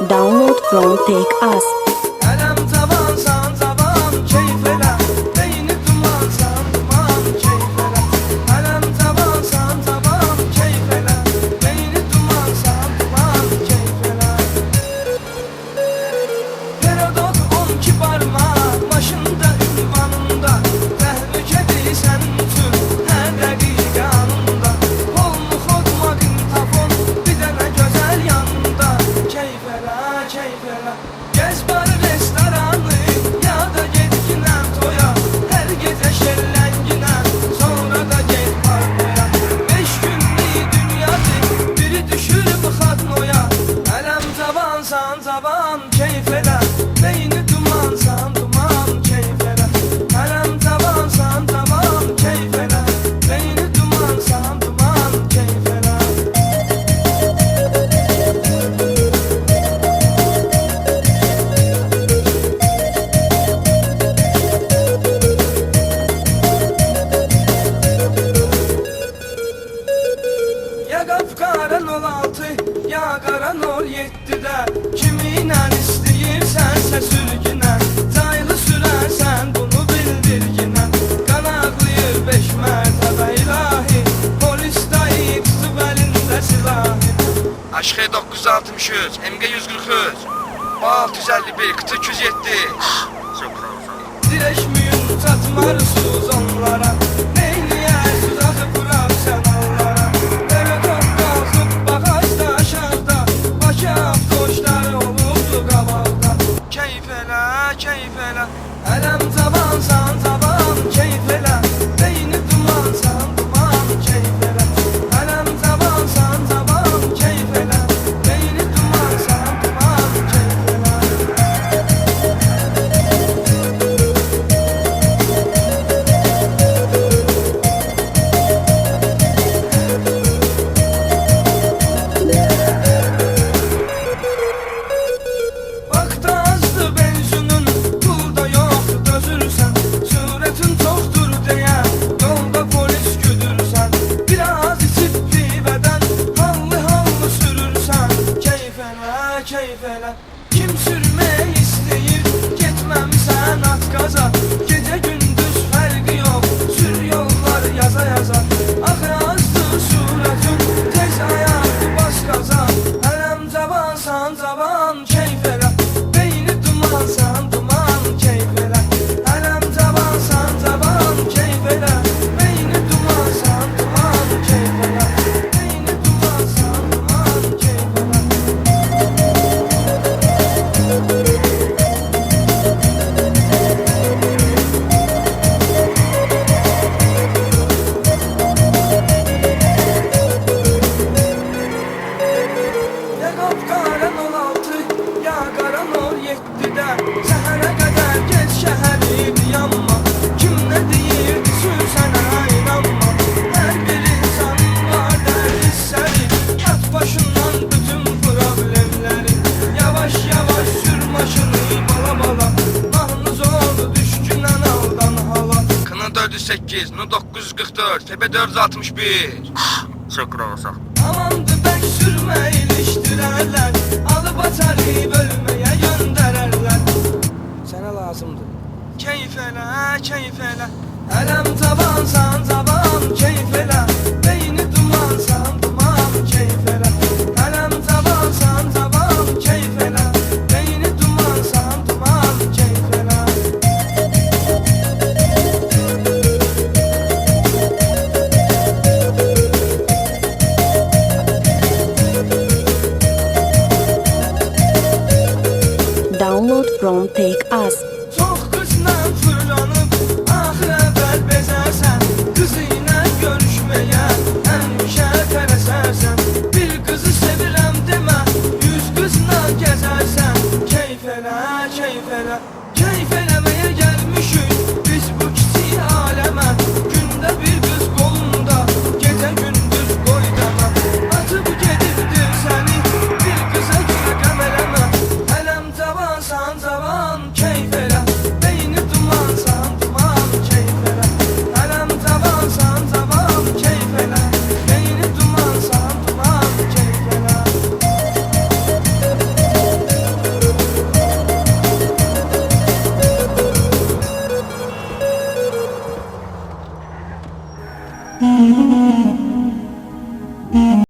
Download from Take Us. Elem tabansan taban keyfele, beyni dumansan duman keyfele. Elem tabansan taban keyfele, beyni dumansan duman keyfele. Herodot 12 parmak başında ünvanında, tehlikedir sen tüm her dakika anında. Olmu kod magnetofon bir dene güzel yanında. Keyfele keyfele, gez bar restoranı ya da gitginen toya. Her gece şellenginen sonra da gel parmaya. 5 günlük dünyadır biri düşür bu hatnoya. Elem tabansan taban keyfele, beyni dumansan duman keyfele. Elem tabansan taban keyfele, beyni dumansan duman keyfele. Ya kapkaran 16 ya karan 17'de, kiminle isteyirsense sürgünen, zaylı sürersen bunu bildir yine. Qanaqlayır 5 mərtəbə ilahi, polis dayı tutub əlində silahı. Aşk 963, MG 143, 651, kıtı 207. Direşmiyim çatmarsız onlara, neyliyəsiz axı bırak sen onlara. Eve top qalxıb bağajda aşağıda, Bakı avtoşları olubdu qabaqda. Keyif elə, keyif elə. Elem tabansan taban keyfele, beyni dumansan duman keyfele. Elem tabansan taban keyfele, beyni dumansan duman keyfele. Vakti azdı benzinin, pulda yok dözürsen. Suretin çoktur diye yolda polis güdürsen. Biraz içip piveden hallı hallı sürürsen. Keyfele keyfele, kim sürmeyi isteyir, gitmemsen at gaza. Gece gündüz farkı yok, sür yollar yaza yaza. Ahı azdı suretin, tez ayaklı bas gaza. Elem tabansan taban keyfele, beyni dumansan duman keyfele. Elem tabansan taban keyfele, beyni dumansan duman keyfele. Beyni dumansan duman keyfele. Ya kapkaran 16 ya qaran 17'de, səhərə qədər gez şəhərim yanma. Kim nə deyirdi sözsənə inanma. Hər bir insanın var dərdi səri, at başından bütün problemləri. Yavaş yavaş sür maşını bala bala, mahnı zor düşkünən aldan hala. Kına 408, No 944, Tepe 461. Çok olsa. Amandı bək sürmə ilişdirərlər, alıp açarı bölməyə göndərərlər. Sənə lazımdır. Keyif elə, keyif elə. Elem tabansan taban keyfele, beyni dumansan duman keyfele. Elem tabansan taban keyfele, beyni dumansan duman keyfele. Download from Take Us. Çox qızla fırlanıb, axır əvvəl bezərsən. Qızı ilə görüşməyə həmişə tələsərsən. Bir qızı sevirəm demə, 100 qızla gəzərsən. Keyf elə, keyf elə, keyf eləməyə gəlmişik biz bu kiçik aləmə. Gündə bir qız qolunda, gecə gündüz qoy demə. Atıb gedirdir səni, bir qıza görə qəm eləmə. Elem tabansan taban